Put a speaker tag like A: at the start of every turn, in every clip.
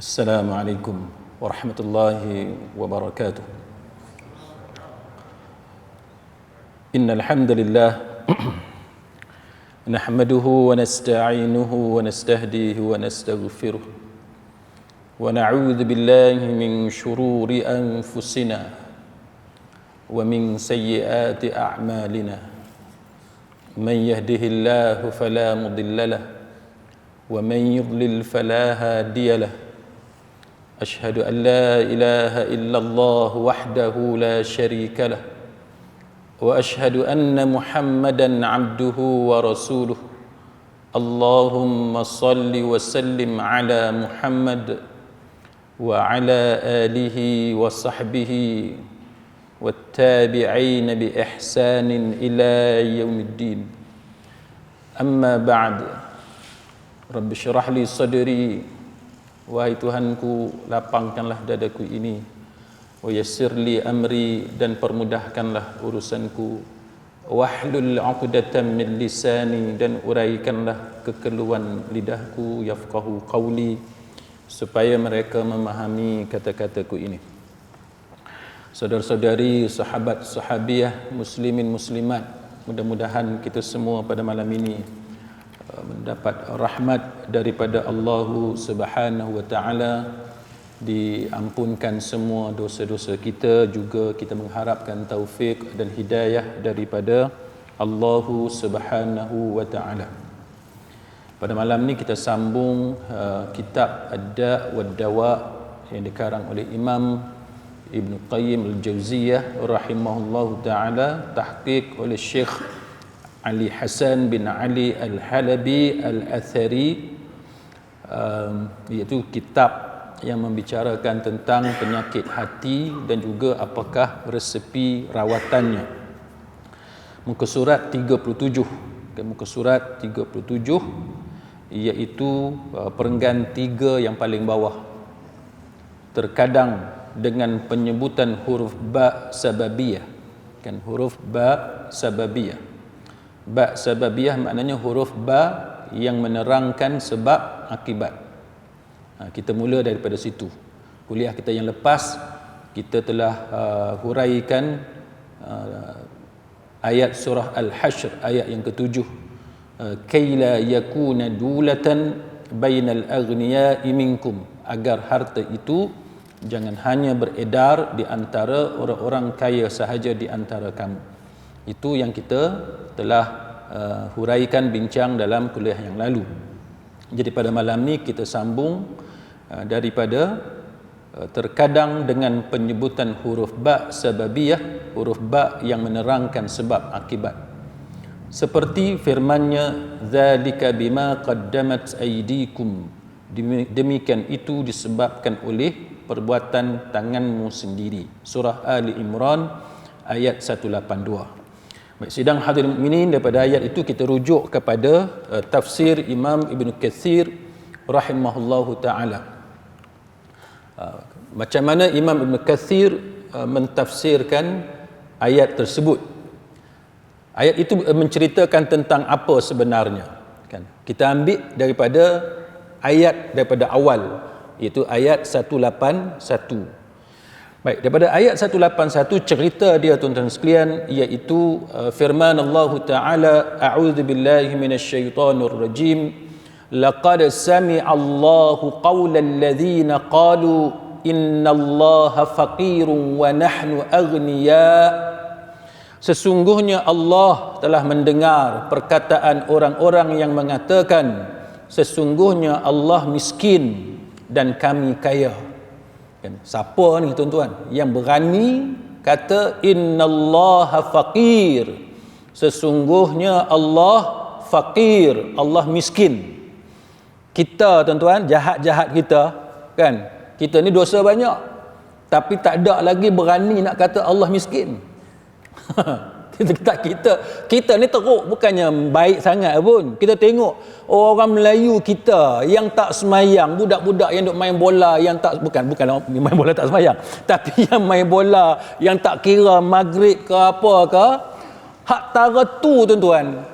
A: Assalamualaikum warahmatullahi wabarakatuh. Innal hamdalillah nahmaduhu wa nasta'inuhu wa nastahdihi wa nastaghfiruh wa na'udzu billahi min shururi anfusina wa min sayyiati a'malina. Man yahdihillahu fala mudilla lahu wa man yudlil fala hadiya lahu. أشهد أن لا إله إلا الله وحده لا شريك له وأشهد أن محمدا عبده ورسوله. اللهم صل وسلم على محمد وعلى آله وصحبه والتابعين بإحسان إلى يوم الدين. أما بعد رب اشرح لي صدري. Wahai Tuhanku, lapangkanlah dadaku ini. Wa yassirli amri, dan permudahkanlah urusanku. Wahlul 'uqdatam min lisani, dan uraikanlah kekeluhan lidahku. Yafqahu qawli, supaya mereka memahami kata-kataku ini. Saudara-saudari, sahabat sahabiah, muslimin muslimat, mudah-mudahan kita semua pada malam ini mendapat rahmat daripada Allah Subhanahu wa taala, diampunkan semua dosa-dosa kita, juga kita mengharapkan taufik dan hidayah daripada Allah Subhanahu wa taala. Pada malam ni kita sambung kitab Ad-Da' wa Dawa yang dikarang oleh Imam Ibn Qayyim Al-Jauziyah rahimahullahu taala, tahqiq oleh Syekh Ali Hasan bin Ali Al-Halabi Al-Athari, iaitu kitab yang membicarakan tentang penyakit hati dan juga apakah resepi rawatannya. Muka surat 37, muka surat 37, iaitu perenggan 3 yang paling bawah. Terkadang dengan penyebutan huruf ba sababiyah, kan, huruf ba sababiyah. Ba sababiyah maknanya huruf ba yang menerangkan sebab akibat. Kita mula daripada situ. Kuliah kita yang lepas kita telah huraikan ayat surah Al-Hashr, ayat yang ke-7. Kaila yakuna dulatan bainal aghniya'i minkum, agar harta itu jangan hanya beredar di antara orang-orang kaya sahaja di antara kamu. Itu yang kita telah huraikan, bincang dalam kuliah yang lalu. Jadi pada malam ni kita sambung daripada terkadang dengan penyebutan huruf ba sababiyah, huruf ba yang menerangkan sebab akibat. Seperti firman-Nya, "Dzalika bima qaddamat aydikum." Demikian itu disebabkan oleh perbuatan tanganmu sendiri. Surah Ali Imran ayat 182. Baik, sidang hadirin mukminin, daripada ayat itu kita rujuk kepada tafsir Imam Ibn Katsir rahimahullahu taala. Macam mana Imam Ibn Katsir mentafsirkan ayat tersebut. Ayat itu menceritakan tentang apa sebenarnya, kan? Kita ambil daripada ayat daripada awal, iaitu ayat 181. Baik, daripada ayat 181 cerita dia tuan-tuan sekalian, iaitu firman Allah Ta'ala, a'udzu billahi minasyaitonir rajim, laqad sami'a Allahu qaulal ladzina qalu innallaha faqirun wa nahnu aghniya. Sesungguhnya Allah telah mendengar perkataan orang-orang yang mengatakan sesungguhnya Allah miskin dan kami kaya. Kan? Siapa ni tuan-tuan yang berani kata innallaha faqir, sesungguhnya Allah faqir, Allah miskin? Kita tuan-tuan, jahat-jahat kita, kan, kita ni dosa banyak, tapi tak ada lagi berani nak kata Allah miskin. kita ni teruk, bukannya baik sangat pun. Kita tengok orang Melayu kita yang tak semayang, budak-budak yang duk main bola, yang tak, bukan main bola tak semayang, tapi yang main bola yang tak kira maghrib ke apa ke, hak tara tu tuan-tuan,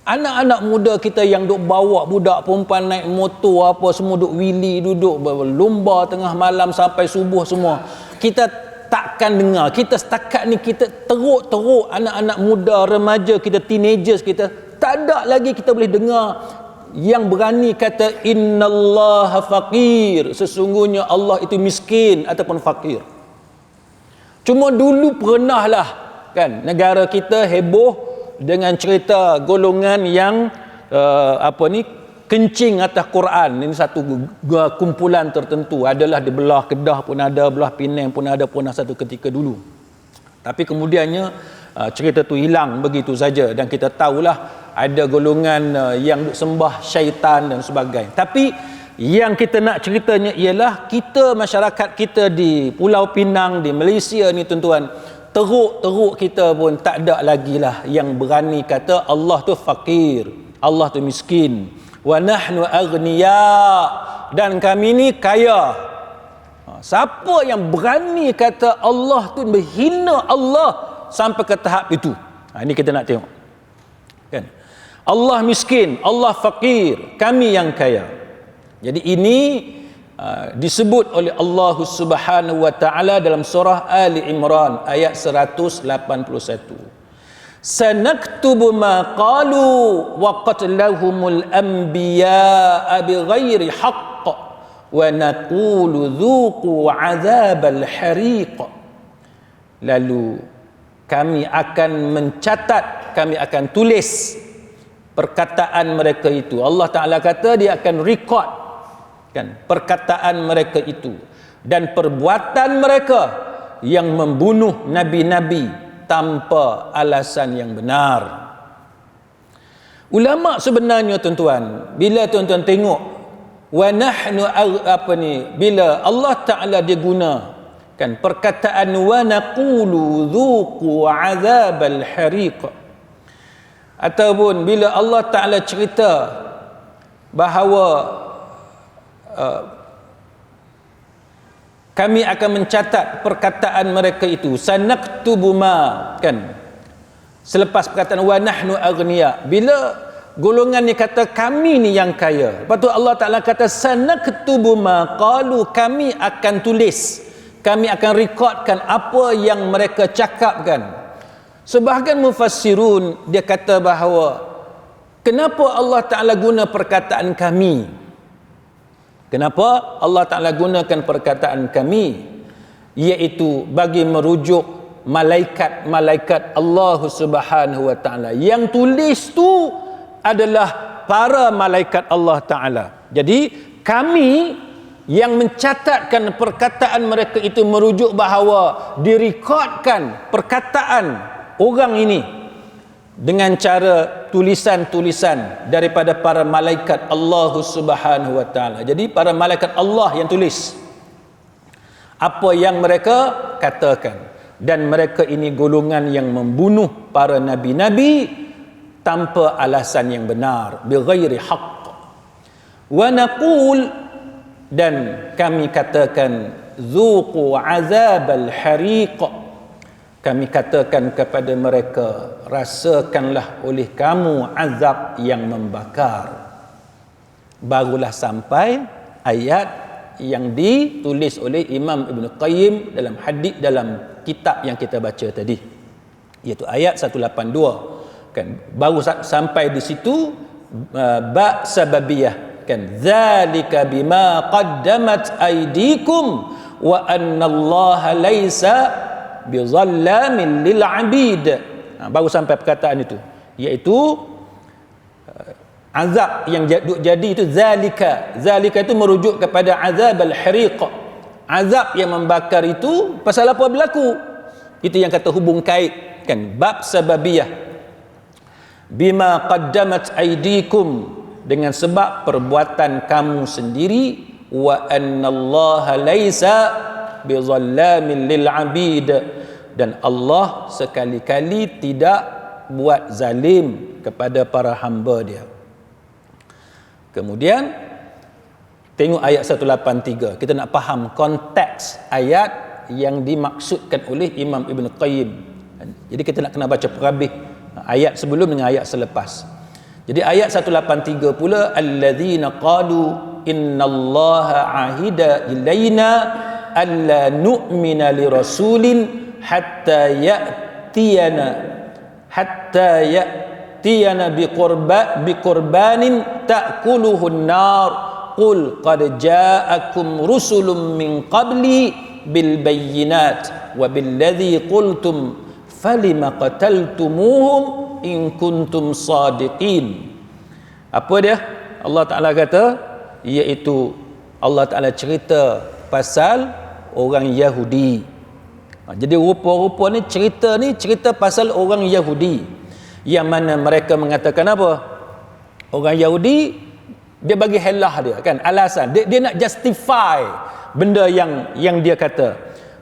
A: Anak-anak muda kita yang duk bawa budak perempuan naik motor apa semua, duk wheelie, duduk lomba tengah malam sampai subuh semua. Kita takkan dengar. Kita setakat ni kita teruk-teruk anak-anak muda, remaja kita, teenagers kita, tak ada lagi kita boleh dengar yang berani kata innallaha faqir, sesungguhnya Allah itu miskin ataupun fakir. Cuma dulu pernahlah kan negara kita heboh dengan cerita golongan yang kencing atas Quran. Ini satu kumpulan tertentu, adalah di belah Kedah pun ada, belah Penang pun ada, pernah satu ketika dulu. Tapi kemudiannya cerita tu hilang begitu saja, dan kita tahulah ada golongan yang sembah syaitan dan sebagainya. Tapi yang kita nak ceritanya ialah kita, masyarakat kita di Pulau Pinang, di Malaysia ni tuan-tuan, teruk-teruk kita pun tak ada lagi lah yang berani kata Allah tu fakir, Allah tu miskin. Wa nahnu aghniya, dan kami ni kaya. Siapa yang berani kata Allah tu, menghina Allah sampai ke tahap itu? Ini kita nak tengok. Kan? Allah miskin, Allah fakir, kami yang kaya. Jadi ini disebut oleh Allah Subhanahu wa taala dalam surah Ali Imran ayat 181. Sanaktubu ma qalu wa qatlahumul anbiya'a bighairi haqq wa naqulu dhuqu 'adzabal hariq. Lalu kami akan mencatat, kami akan tulis perkataan mereka itu. Allah Taala kata dia akan record kan perkataan mereka itu dan perbuatan mereka yang membunuh nabi-nabi tanpa alasan yang benar. Ulama sebenarnya tuan-tuan, bila tuan-tuan tengok wa nahnu bila Allah Taala dia guna kan perkataan wa naqulu dhuqu 'adzabal hariq, ataupun bila Allah Taala cerita bahawa kami akan mencatat perkataan mereka itu, sanaktubu ma, kan selepas perkataan wa nahnu aghniya, bila golongan ni kata kami ni yang kaya, lepas tu Allah Ta'ala kata sanaktubu ma qalu, kami akan tulis, kami akan rekodkan apa yang mereka cakapkan. Sebahagian mufassirun dia kata bahawa kenapa Allah Ta'ala guna perkataan kami? Kenapa Allah Ta'ala gunakan perkataan kami? Iaitu bagi merujuk malaikat-malaikat Allah Subhanahu wa Ta'ala. Yang tulis tu adalah para malaikat Allah Ta'ala. Jadi kami yang mencatatkan perkataan mereka itu merujuk bahawa direkodkan perkataan orang ini dengan cara tulisan-tulisan daripada para malaikat Allah Subhanahu wa Ta'ala. Jadi para malaikat Allah yang tulis apa yang mereka katakan, dan mereka ini golongan yang membunuh para nabi-nabi tanpa alasan yang benar, bighairi haqq. Wa naqul, dan kami katakan, zuqu azabal hariq, kami katakan kepada mereka, rasakanlah oleh kamu azab yang membakar. Barulah sampai ayat yang ditulis oleh Imam Ibn Qayyim dalam hadis, dalam kitab yang kita baca tadi, iaitu ayat 182 kan. Baru sampai di situ ba sababiyah kan, zalika bima qaddamat aydikum wa anna Allah laisa bizallamin lil abid. Baru sampai perkataan itu, iaitu azab yang jadi itu zalika. Zalika itu merujuk kepada azab al-hariq, azab yang membakar itu pasal apa berlaku. Itu yang kata hubung kait kan, bab sababiyah. Bima qaddamat aydikum, dengan sebab perbuatan kamu sendiri, wa annallaha laisa bizallamin lil abid, dan Allah sekali-kali tidak buat zalim kepada para hamba dia. Kemudian tengok ayat 183, kita nak faham konteks ayat yang dimaksudkan oleh Imam Ibn Qayyim. Jadi kita nak kena baca perhabis ayat sebelum dengan ayat selepas. Jadi ayat 183 pula, alladzina qalu innallaha ahida ilaina alla nu'mina lirasulin hatta ya'tiyana biqurbanin ta'kuluhun nar qul qad ja'akum rusulun min qabli bil bayyinat wa billadzi qultum falima qataltumuhum in kuntum sadiqin. Apa dia? Allah Ta'ala kata, iaitu Allah Ta'ala cerita pasal orang Yahudi. Jadi rupa-rupa ni cerita pasal orang Yahudi, yang mana mereka mengatakan apa? Orang Yahudi dia bagi helah dia kan, alasan dia nak justify benda yang dia kata.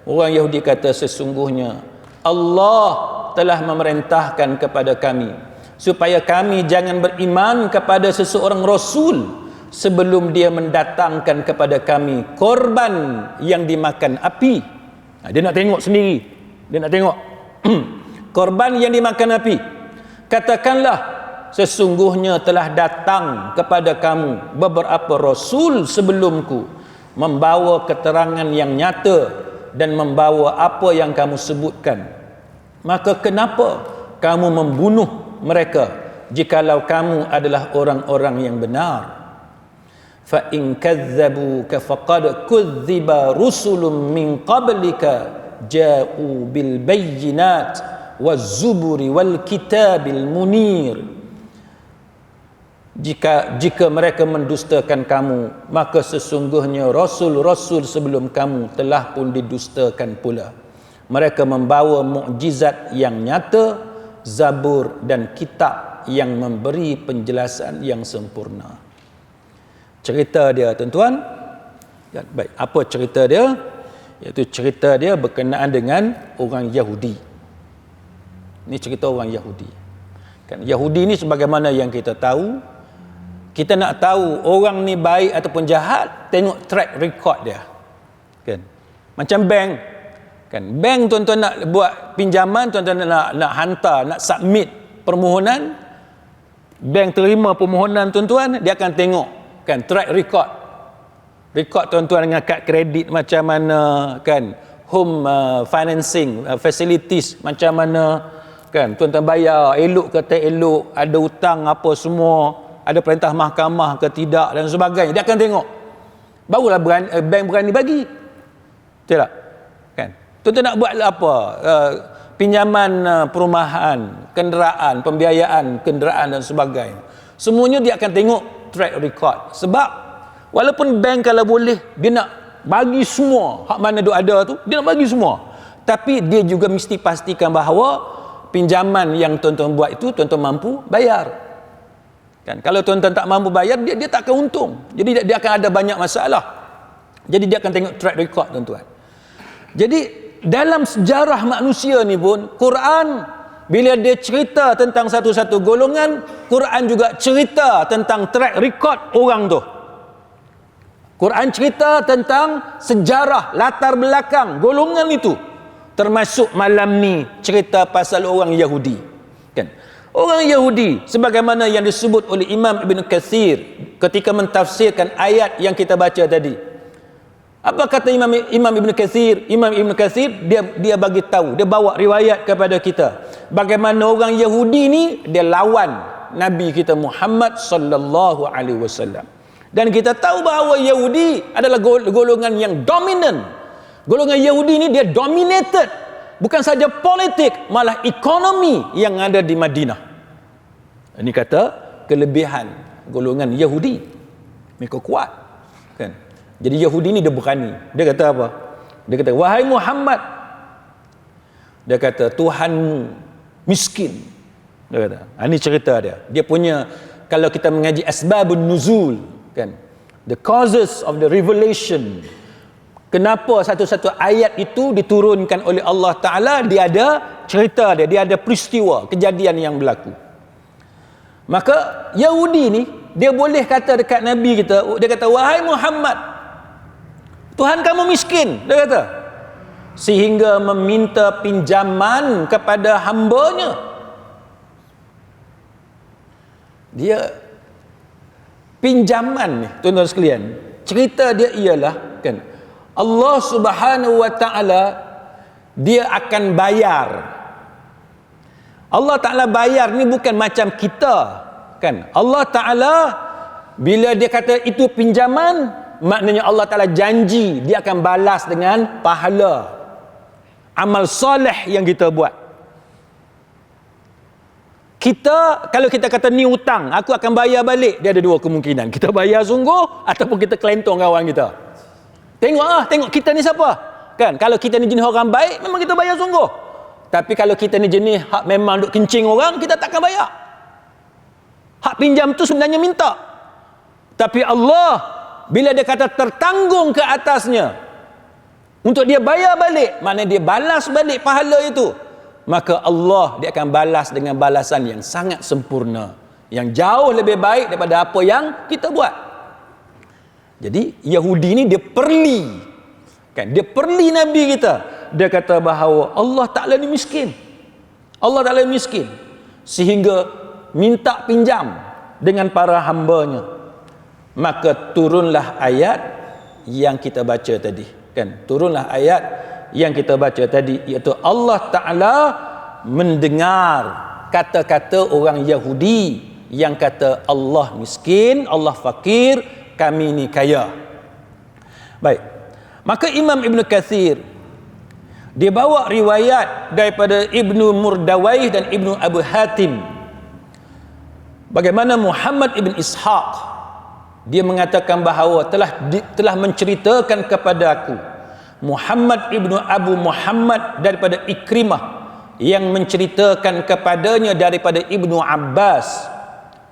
A: Orang Yahudi kata, sesungguhnya Allah telah memerintahkan kepada kami supaya kami jangan beriman kepada seseorang rasul sebelum dia mendatangkan kepada kami korban yang dimakan api. Dia nak tengok sendiri, dia nak tengok korban yang dimakan api. Katakanlah, sesungguhnya telah datang kepada kamu beberapa rasul sebelumku, membawa keterangan yang nyata dan membawa apa yang kamu sebutkan. Maka kenapa kamu membunuh mereka jikalau kamu adalah orang-orang yang benar? Fa in kadzabuka faqad kudziba rusulun min qablika ja'u bil bayyinat waz zuburi wal kitabil munir. Jika mereka mendustakan kamu, maka sesungguhnya rasul-rasul sebelum kamu telah pun didustakan pula. Mereka membawa mukjizat yang nyata, zabur dan kitab yang memberi penjelasan yang sempurna. Cerita dia, tuan-tuan, baik, apa cerita dia? Iaitu cerita dia berkenaan dengan orang Yahudi. Ini cerita orang Yahudi. Kan Yahudi ni sebagaimana yang kita tahu, kita nak tahu orang ni baik ataupun jahat, tengok track record dia. Kan? Macam bank. Kan, bank tuan-tuan nak buat pinjaman, tuan-tuan nak hantar, nak submit permohonan, bank terima permohonan tuan-tuan, dia akan tengok kan track record tuan-tuan dengan kad kredit macam mana, kan, home financing facilities macam mana, kan, tuan-tuan bayar elok ke tak elok, ada hutang apa semua, ada perintah mahkamah ke tidak dan sebagainya. Dia akan tengok, barulah bank berani bagi. Betul tak? Kan, tuan-tuan nak buat apa? Pinjaman perumahan, kenderaan, pembiayaan kenderaan dan sebagainya. Semuanya dia akan tengok track record. Sebab walaupun bank kalau boleh dia nak bagi semua, hak mana duk ada tu, dia nak bagi semua. Tapi dia juga mesti pastikan bahawa pinjaman yang tuan-tuan buat itu tuan-tuan mampu bayar. Kan, kalau tuan-tuan tak mampu bayar, dia tak akan untung. Jadi dia akan ada banyak masalah. Jadi dia akan tengok track record tuan-tuan. Jadi dalam sejarah manusia ni pun, Quran bila dia cerita tentang satu-satu golongan, Quran juga cerita tentang track record orang tu. Quran cerita tentang sejarah, latar belakang golongan itu. Termasuk malam ni cerita pasal orang Yahudi. Kan? Orang Yahudi sebagaimana yang disebut oleh Imam Ibn Kathir ketika mentafsirkan ayat yang kita baca tadi. Apa kata Imam Ibn Kathir? Imam Ibn Kathir dia bagi tahu, dia bawa riwayat kepada kita bagaimana orang Yahudi ni dia lawan Nabi kita Muhammad sallallahu alaihi wasallam. Dan kita tahu bahawa Yahudi adalah golongan yang dominan. Golongan Yahudi ni dia dominated bukan saja politik, malah ekonomi yang ada di Madinah. Ini kata kelebihan golongan Yahudi. Mereka kuat, kan? Jadi Yahudi ni dia berani. Dia kata apa? Dia kata, wahai Muhammad, dia kata Tuhanmu miskin. Dia kata, ini cerita dia. Dia punya, kalau kita mengaji asbabun nuzul, kan, the causes of the revelation, kenapa satu-satu ayat itu diturunkan oleh Allah Ta'ala, dia ada cerita dia ada peristiwa, kejadian yang berlaku. Maka Yahudi ni dia boleh kata dekat Nabi kita, dia kata, wahai Muhammad, Tuhan kamu miskin, dia kata, sehingga meminta pinjaman kepada hambanya. Dia pinjaman ni, tuan-tuan sekalian. Cerita dia ialah kan, Allah Subhanahu wa taala dia akan bayar. Allah Taala bayar ni bukan macam kita, kan? Allah Taala bila dia kata itu pinjaman, maknanya Allah Taala janji dia akan balas dengan pahala amal soleh yang kita buat. Kita, kalau kita kata ni hutang, aku akan bayar balik, dia ada dua kemungkinan. Kita bayar sungguh ataupun kita kelentong kawan kita. Tengok kita ni siapa? Kan? Kalau kita ni jenis orang baik, memang kita bayar sungguh. Tapi kalau kita ni jenis hak memang duk kencing orang, kita takkan bayar. Hak pinjam tu sebenarnya minta. Tapi Allah, bila dia kata tertanggung ke atasnya untuk dia bayar balik, maknanya dia balas balik pahala itu, maka Allah dia akan balas dengan balasan yang sangat sempurna, yang jauh lebih baik daripada apa yang kita buat. Jadi Yahudi ni dia perli, kan? Dia perli Nabi kita. Dia kata bahawa Allah Ta'ala ni miskin. Allah Ta'ala miskin sehingga minta pinjam dengan para hambanya. Maka turunlah ayat yang kita baca tadi, kan? Turunlah ayat yang kita baca tadi, iaitu Allah Ta'ala mendengar kata-kata orang Yahudi yang kata Allah miskin, Allah fakir, kami ni kaya. Baik, maka Imam Ibn Kathir dia bawa riwayat daripada Ibnu Murdawaih dan Ibnu Abu Hatim, bagaimana Muhammad ibn Ishaq dia mengatakan bahawa telah menceritakan kepada aku Muhammad ibnu Abu Muhammad daripada Ikrimah yang menceritakan kepadanya daripada Ibnu Abbas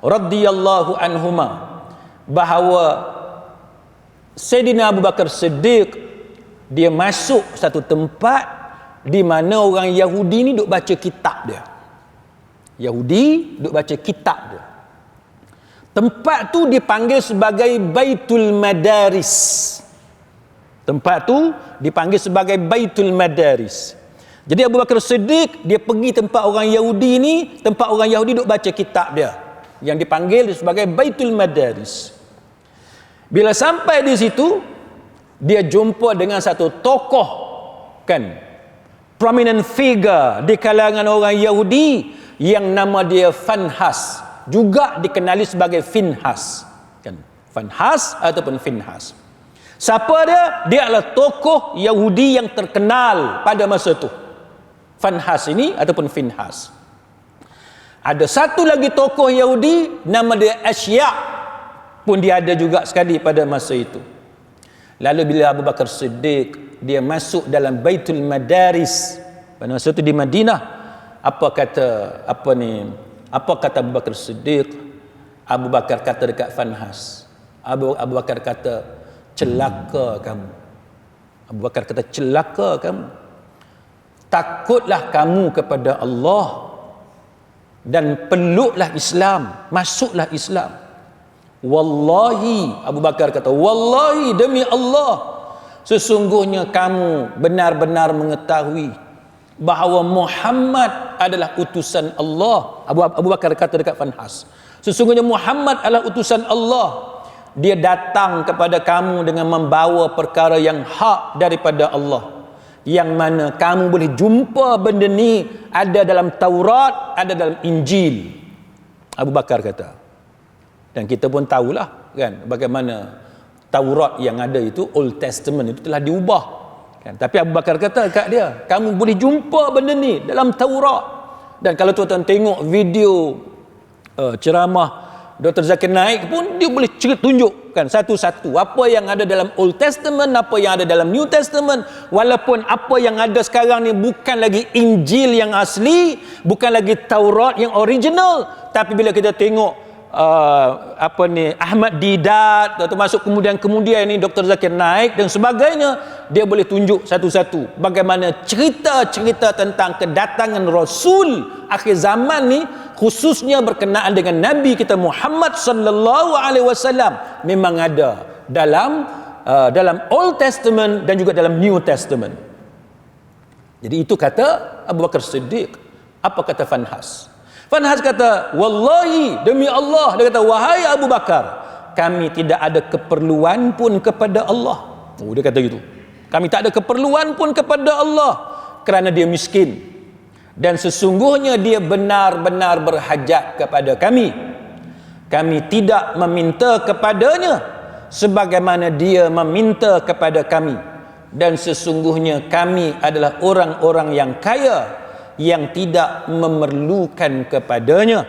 A: radhiyallahu anhuma bahawa Sayyidina Abu Bakar Siddiq dia masuk satu tempat di mana orang Yahudi ni duk baca kitab dia. Yahudi duk baca kitab dia. Tempat tu dipanggil sebagai Baitul Madaris. Tempat tu dipanggil sebagai Baitul Madaris. Jadi Abu Bakar Siddiq dia pergi tempat orang Yahudi ni, tempat orang Yahudi duk baca kitab dia, yang dipanggil sebagai Baitul Madaris. Bila sampai di situ, dia jumpa dengan satu tokoh, kan, prominent figure di kalangan orang Yahudi yang nama dia Fanhas, juga dikenali sebagai Finhas, kan? Fanhas ataupun Finhas. Siapa dia? Dia adalah tokoh Yahudi yang terkenal pada masa itu, Fanhas ini ataupun Finhas. Ada satu lagi tokoh Yahudi nama dia Asya, pun dia ada juga sekali pada masa itu. Lalu bila Abu Bakar Siddiq dia masuk dalam Baitul Madaris pada masa itu di Madinah, apa kata Abu Bakar Siddiq? Abu Bakar kata dekat Fanhas, Abu Bakar kata, celaka kamu. Abu Bakar kata, celaka kamu. Takutlah kamu kepada Allah dan peluklah Islam, masuklah Islam. Wallahi, Abu Bakar kata, wallahi, demi Allah, sesungguhnya kamu benar-benar mengetahui bahawa Muhammad adalah utusan Allah. Abu Bakar kata dekat Fanhas, sesungguhnya Muhammad adalah utusan Allah. Dia datang kepada kamu dengan membawa perkara yang hak daripada Allah, yang mana kamu boleh jumpa benda ni ada dalam Taurat, ada dalam Injil. Abu Bakar kata. Dan kita pun tahulah, kan, bagaimana Taurat yang ada itu, Old Testament itu telah diubah, kan? Tapi Abu Bakar kata kat dia, kamu boleh jumpa benda ni dalam Taurat. Dan kalau tuan-tuan tengok video ceramah Dr. Zakir Naik pun, dia boleh tunjukkan satu-satu apa yang ada dalam Old Testament, apa yang ada dalam New Testament. Walaupun apa yang ada sekarang ni bukan lagi Injil yang asli, bukan lagi Taurat yang original, tapi bila kita tengok Ahmad Didat, termasuk kemudian ni Dr. Zakir Naik dan sebagainya, dia boleh tunjuk satu-satu bagaimana cerita-cerita tentang kedatangan Rasul akhir zaman ni, khususnya berkenaan dengan Nabi kita Muhammad sallallahu alaihi wasallam, memang ada dalam Old Testament dan juga dalam New Testament. Jadi itu kata Abu Bakar Siddiq. Apa kata Fanhas? Fanhas kata, wallahi, demi Allah, dia kata, wahai Abu Bakar, kami tidak ada keperluan pun kepada Allah. Oh, dia kata gitu. Kami tak ada keperluan pun kepada Allah kerana dia miskin. Dan sesungguhnya dia benar-benar berhajat kepada kami. Kami tidak meminta kepadanya sebagaimana dia meminta kepada kami. Dan sesungguhnya kami adalah orang-orang yang kaya yang tidak memerlukan kepadanya.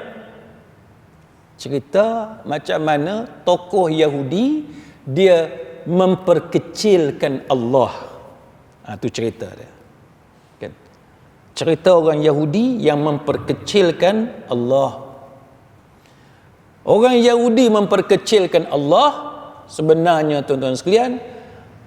A: Cerita macam mana tokoh Yahudi dia memperkecilkan Allah. Itu cerita dia. Kan? Cerita orang Yahudi yang memperkecilkan Allah. Orang Yahudi memperkecilkan Allah, sebenarnya tuan-tuan sekalian,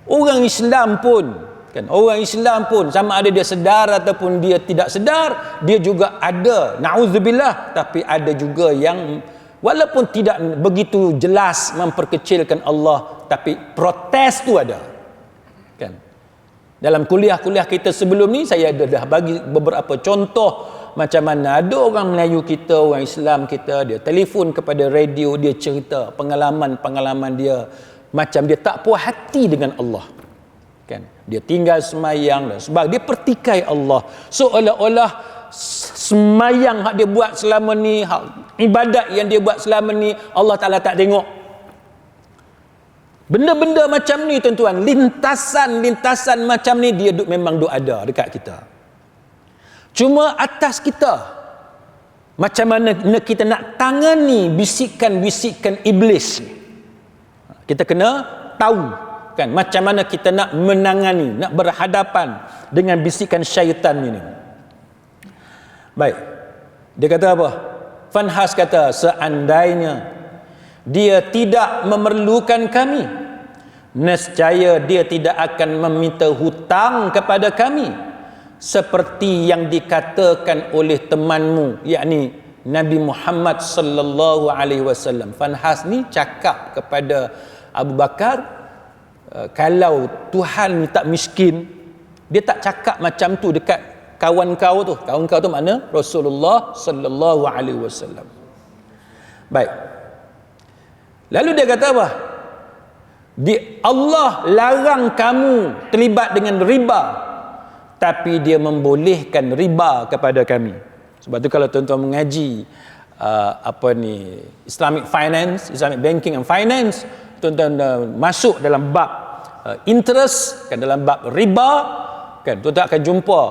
A: orang Islam pun, kan, orang Islam pun sama ada dia sedar ataupun dia tidak sedar, dia juga ada, na'udzubillah, tapi ada juga yang walaupun tidak begitu jelas memperkecilkan Allah, tapi protes tu ada. Kan? Dalam kuliah-kuliah kita sebelum ni saya dah bagi beberapa contoh macam mana ada orang Melayu kita, orang Islam kita, dia telefon kepada radio, dia cerita pengalaman-pengalaman dia, macam dia tak puas hati dengan Allah. Kan? Dia tinggal semayang dan sebab dia pertikai Allah, seolah-olah semayang hak dia buat selama ni, ibadat yang dia buat selama ni, Allah Ta'ala tak tengok. Benda-benda macam ni tuan-tuan, lintasan-lintasan macam ni dia memang ada dekat kita. Cuma atas kita macam mana kita nak tangani bisikan-bisikan iblis ni, kita kena tahu, kan, macam mana kita nak menangani, nak berhadapan dengan bisikan syaitan ini. Baik, dia kata apa? Fanhas kata, seandainya dia tidak memerlukan kami, nescaya dia tidak akan meminta hutang kepada kami seperti yang dikatakan oleh temanmu, yakni Nabi Muhammad sallallahu alaihi wasallam. Fanhas ni cakap kepada Abu Bakar, kalau Tuhan ni tak miskin, dia tak cakap macam tu dekat kawan kau tu. Kawan kau tu makna Rasulullah sallallahu alaihi wasallam. Baik. Lalu dia kata apa? Allah larang kamu terlibat dengan riba, tapi dia membolehkan riba kepada kami. Sebab tu kalau tuan-tuan mengaji Islamic finance, Islamic banking and finance, tuan-tuan masuk dalam bab interest, kan, dalam bab riba, kan, tuan-tuan akan jumpa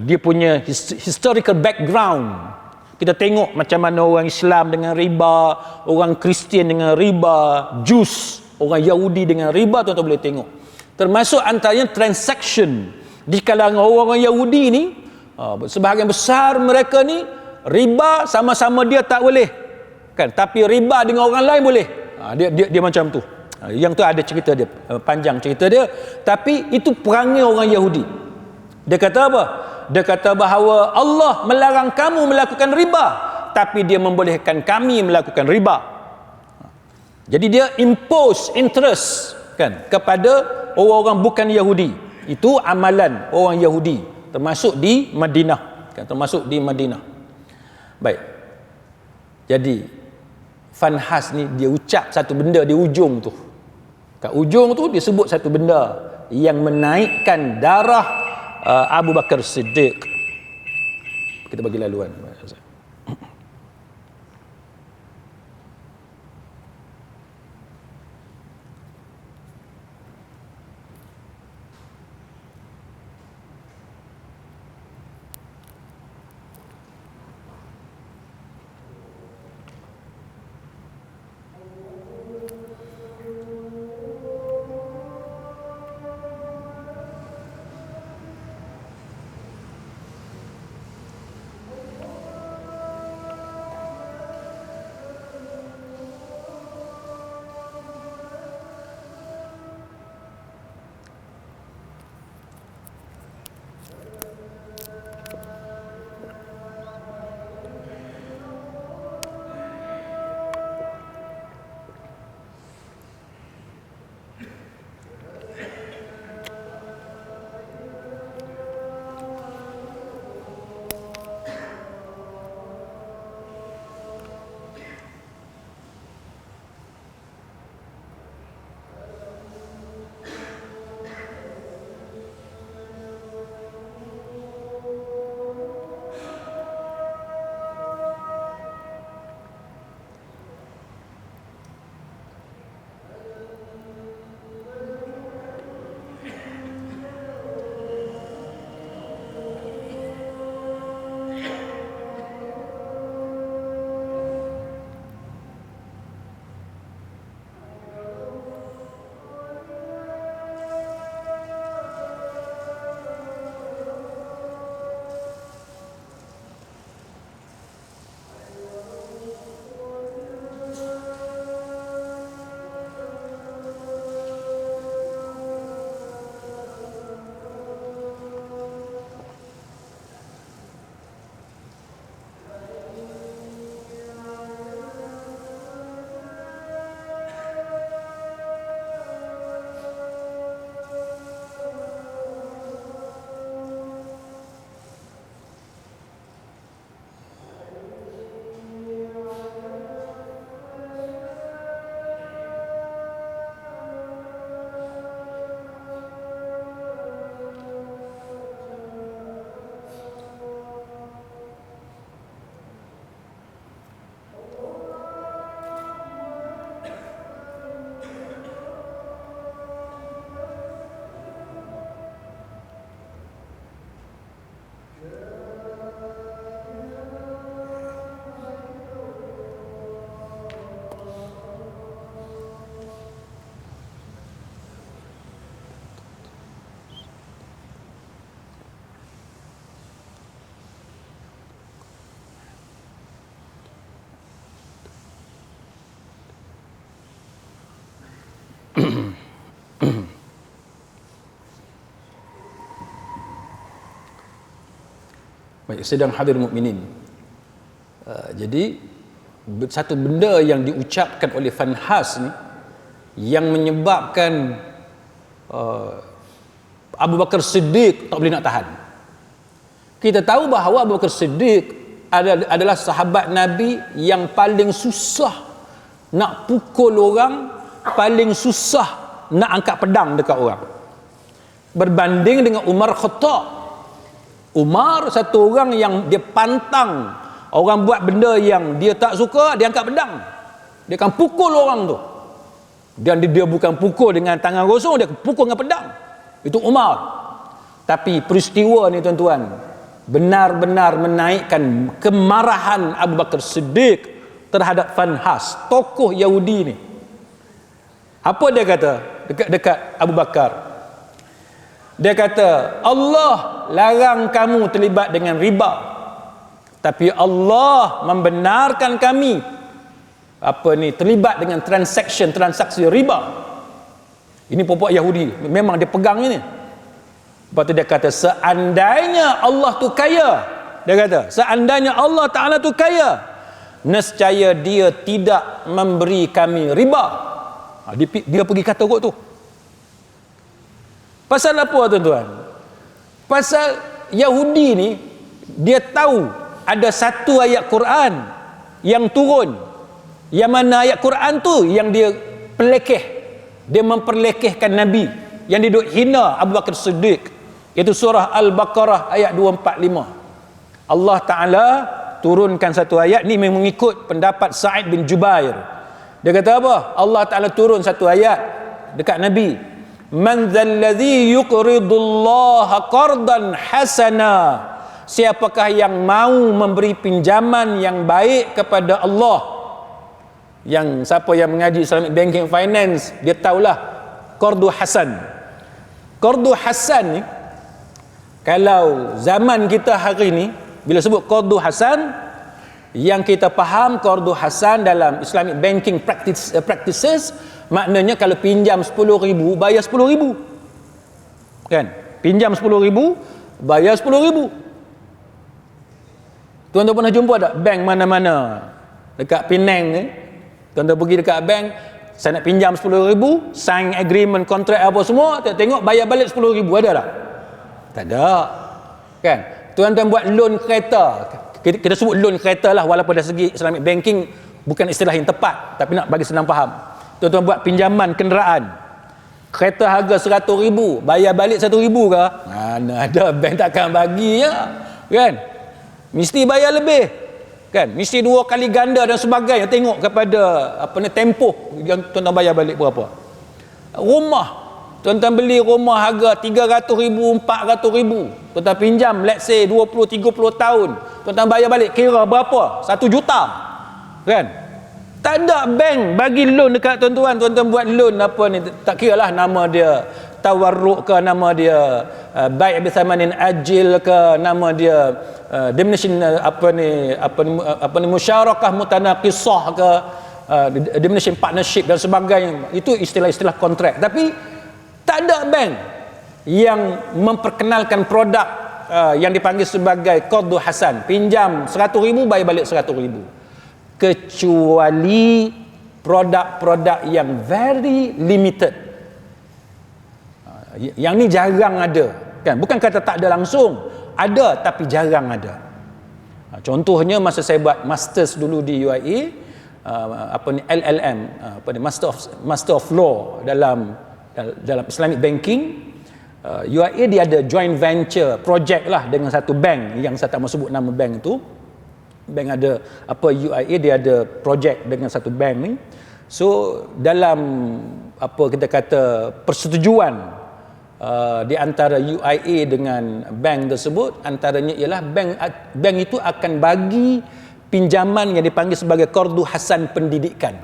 A: dia punya historical background. Kita tengok macam mana orang Islam dengan riba, orang Kristian dengan riba, Jus, orang Yahudi dengan riba, tuan-tuan boleh tengok. Termasuk antaranya transaction di kalangan orang-orang Yahudi ni, sebahagian besar mereka ni riba sama-sama dia tak boleh, kan, tapi riba dengan orang lain boleh. Dia macam tu. Yang tu ada cerita dia, panjang cerita dia, tapi itu perangai orang Yahudi. Dia kata apa? Dia kata bahawa Allah melarang kamu melakukan riba, tapi dia membolehkan kami melakukan riba. Jadi dia impose interest, kan, kepada orang-orang bukan Yahudi. Itu amalan orang Yahudi, termasuk di Madinah, kan, termasuk di Madinah. Baik. Jadi Fanhas ni dia ucap satu benda di ujung tu. Kat ujung tu dia sebut satu benda yang menaikkan darah Abu Bakar Siddiq. Kita bagi laluan. Baik, sedang hadir mukminin. Jadi satu benda yang diucapkan oleh Fanhas ni yang menyebabkan Abu Bakar Siddiq tak boleh nak tahan. Kita tahu bahawa Abu Bakar Siddiq adalah sahabat Nabi yang paling susah nak pukul orang, paling susah nak angkat pedang dekat orang, berbanding dengan Umar Khattab. Umar satu orang yang dia pantang orang buat benda yang dia tak suka, dia angkat pedang, dia akan pukul orang tu, dan dia bukan pukul dengan tangan kosong, dia pukul dengan pedang. Itu Umar. Tapi peristiwa ni tuan-tuan benar-benar menaikkan kemarahan Abu Bakar Siddiq terhadap Fanhas, tokoh Yahudi ni. Apa dia kata dekat Abu Bakar? Dia kata, Allah larang kamu terlibat dengan riba, tapi Allah membenarkan kami terlibat dengan transaksi riba. Ini pokok Yahudi, memang dia pegang ini. Lepas tu dia kata, seandainya Allah tu kaya, dia kata, seandainya Allah Ta'ala tu kaya, nescaya dia tidak memberi kami riba. Dia pergi kata kot tu. Pasal apa tuan-tuan? Pasal Yahudi ni dia tahu ada satu ayat Quran yang turun, yang mana ayat Quran tu yang dia pelekeh, dia memperlekehkan Nabi, yang dia duk hina Abu Bakar Siddiq. Itu surah Al-Baqarah ayat 245. Allah Ta'ala turunkan satu ayat ni mengikut pendapat Sa'id bin Jubair. Dia kata apa? Allah Ta'ala turun satu ayat dekat Nabi. Man dzalladzi yuqridullaha qardan hasana. Siapakah yang mau memberi pinjaman yang baik kepada Allah? Yang siapa yang mengaji Islamic Banking Finance, dia tahulah qardu hasan. Qardu hasan ni, kalau zaman kita hari ni bila sebut qardu hasan, yang kita faham qardu hasan dalam Islamic banking practices, maknanya kalau pinjam 10,000 bayar 10,000. Kan? Pinjam 10,000 bayar 10,000. Tuan-tuan pernah jumpa tak bank mana-mana dekat Penang ni? Tuan-tuan pergi dekat bank, saya nak pinjam 10,000, sign agreement, kontrak apa semua, tengok bayar balik 10,000, ada tak? Tak ada. Kan? Tuan-tuan buat loan kereta, kita sebut loan kereta lah, walaupun dari segi Islamic banking bukan istilah yang tepat, tapi nak bagi senang faham. Tuan-tuan buat pinjaman kenderaan, kereta harga 100,000, bayar balik 1,000 ke? Mana ada, bank takkan bagi ya. Kan? Mesti bayar lebih. Kan? Mesti 2 kali ganda dan sebagainya. Tengok kepada tempoh yang tuan-tuan bayar balik berapa. Rumah, tuan-tuan beli rumah harga 300,000, 400,000, tuan-tuan pinjam let's say 20-30 tahun, tuan-tuan bayar balik kira berapa? 1 juta. Kan? Tak ada bank bagi loan dekat tuan-tuan. Tuan-tuan buat loan tak kira lah nama dia tawarruk ke, nama dia bai' bisamanin ajil ke, nama dia diminution musyarakah mutanaqisah ke, diminution partnership dan sebagainya. Itu istilah-istilah kontrak. Tapi tak ada bank yang memperkenalkan produk yang dipanggil sebagai qardu hasan, pinjam 100,000 bayar balik 100,000, kecuali produk-produk yang very limited. Yang ni jarang ada, kan? Bukan kata tak ada langsung, ada tapi jarang ada. Contohnya masa saya buat masters dulu di UIA, LLM, Master of Law dalam Islamic Banking, UIA dia ada joint venture project lah dengan satu bank yang saya tak mahu sebut nama bank itu. Bank ada UIA dia ada project dengan satu bank ni. So dalam kita kata persetujuan di antara UIA dengan bank tersebut, antaranya ialah bank itu akan bagi pinjaman yang dipanggil sebagai qardu hasan pendidikan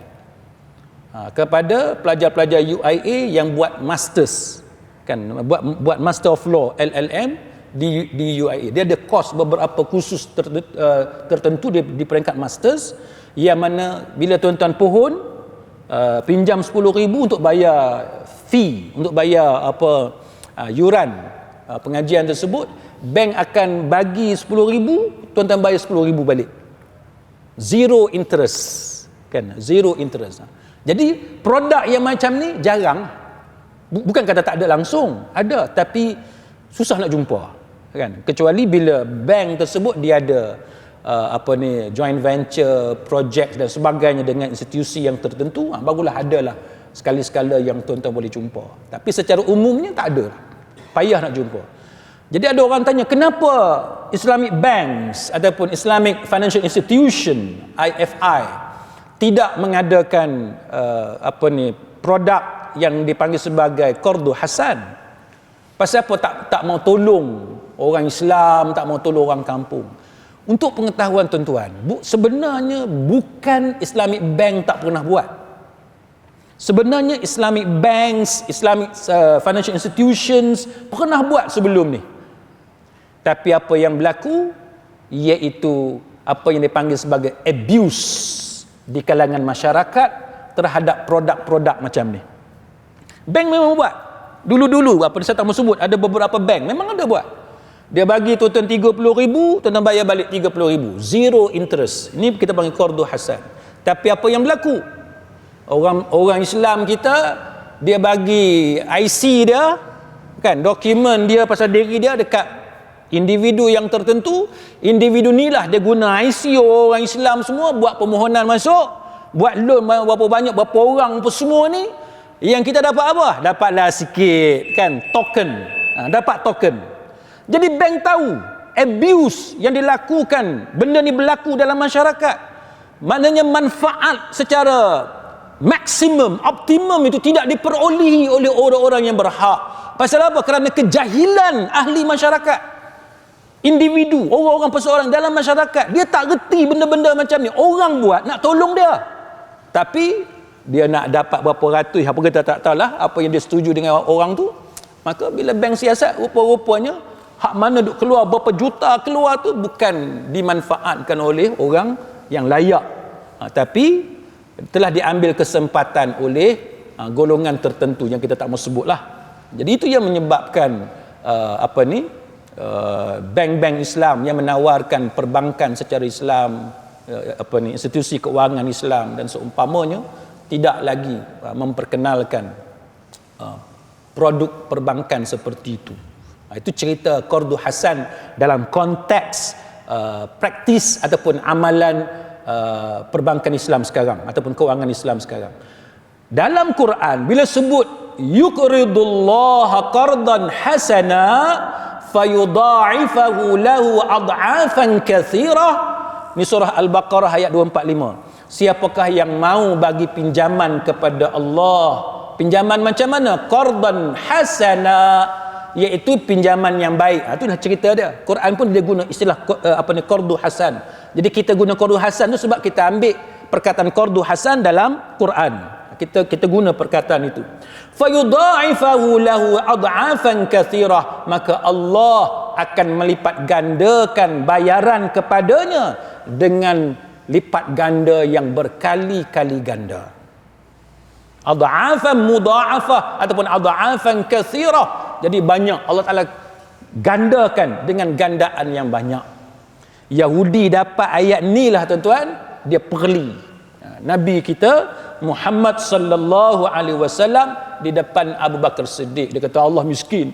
A: kepada pelajar-pelajar UIA yang buat masters, kan, buat Master of Law LLM di UIA. Dia ada kos beberapa kursus tertentu di peringkat masters, yang mana bila tuan-tuan pohon pinjam 10,000 untuk bayar fee, untuk bayar yuran pengajian tersebut, bank akan bagi 10,000, tuan-tuan bayar 10,000 balik. Zero interest. Kan? Zero interest. Jadi produk yang macam ni jarang. Bukan kata tak ada langsung, ada, tapi susah nak jumpa. Kan? Kecuali bila bank tersebut dia ada joint venture, project dan sebagainya dengan institusi yang tertentu, barulah adalah sekali-sekala yang tuan-tuan boleh jumpa. Tapi secara umumnya tak ada. Payah nak jumpa. Jadi ada orang tanya, kenapa Islamic banks ataupun Islamic Financial Institution, IFI, tidak mengadakan produk yang dipanggil sebagai qardu hasan? Pasal apa tak mau tolong orang Islam, tak mau tolong orang kampung? Untuk pengetahuan tuan-tuan, sebenarnya bukan Islamic bank tak pernah buat. Sebenarnya Islamic banks, Islamic financial institutions pernah buat sebelum ni. Tapi apa yang berlaku iaitu apa yang dipanggil sebagai abuse di kalangan masyarakat terhadap produk-produk macam ni. Bank memang buat. Dulu-dulu apa saya tak mau sebut, ada beberapa bank memang ada buat. Dia bagi tuan-tuan 30,000, tuan-tuan bayar balik 30,000. Zero interest. Ini kita panggil qardu hasan. Tapi apa yang berlaku? Orang Islam kita, dia bagi IC dia, kan, dokumen dia pasal diri dia dekat individu yang tertentu. Individu ni lah dia guna IC orang Islam semua buat permohonan masuk, buat loan berapa banyak, berapa orang apa semua ni. Yang kita dapat apa? Dapatlah sikit, kan, token. Dapat token. Jadi bank tahu abuse yang dilakukan, benda ni berlaku dalam masyarakat. Maknanya manfaat secara maksimum, optimum itu tidak diperolehi oleh orang-orang yang berhak. Pasal apa? Kerana kejahilan ahli masyarakat. Individu, orang-orang perseorang dalam masyarakat, dia tak reti benda-benda macam ni. Orang buat, nak tolong dia. Tapi dia nak dapat berapa ratus, apa kita tak tahulah apa yang dia setuju dengan orang tu. Maka bila bank siasat, rupa-rupanya hak mana duk keluar, berapa juta keluar tu bukan dimanfaatkan oleh orang yang layak. Tapi telah diambil kesempatan oleh golongan tertentu yang kita tak mau sebutlah. Jadi itu yang menyebabkan bank-bank Islam yang menawarkan perbankan secara Islam, institusi keuangan Islam dan seumpamanya tidak lagi memperkenalkan produk perbankan seperti itu. Itu cerita qardu hasan dalam konteks praktis ataupun amalan perbankan Islam sekarang ataupun keuangan Islam sekarang. Dalam Quran bila sebut yuqridullaha qardan hasana fayudha'ifahu lahu ad'afan katsirah, ni surah Al-Baqarah ayat 245. Siapakah yang mau bagi pinjaman kepada Allah? Pinjaman macam mana? Qardan hasana, iaitu pinjaman yang baik. Itulah cerita dia. Quran pun dia guna istilah qardu hasan. Jadi kita guna qardu hasan tu sebab kita ambil perkataan qardu hasan dalam Quran. Kita guna perkataan itu. Fayudha'ifahu lahu ad'afan katsirah, maka Allah akan melipat gandakan bayaran kepadanya dengan lipat ganda yang berkali-kali ganda. Ad'afan mudha'afah ataupun ad'afan katsirah. Jadi banyak, Allah Taala gandakan dengan gandaan yang banyak. Yahudi dapat ayat ni lah tuan-tuan, dia perli Nabi kita Muhammad sallallahu alaihi wasallam di depan Abu Bakar Siddiq. Dia kata Allah miskin,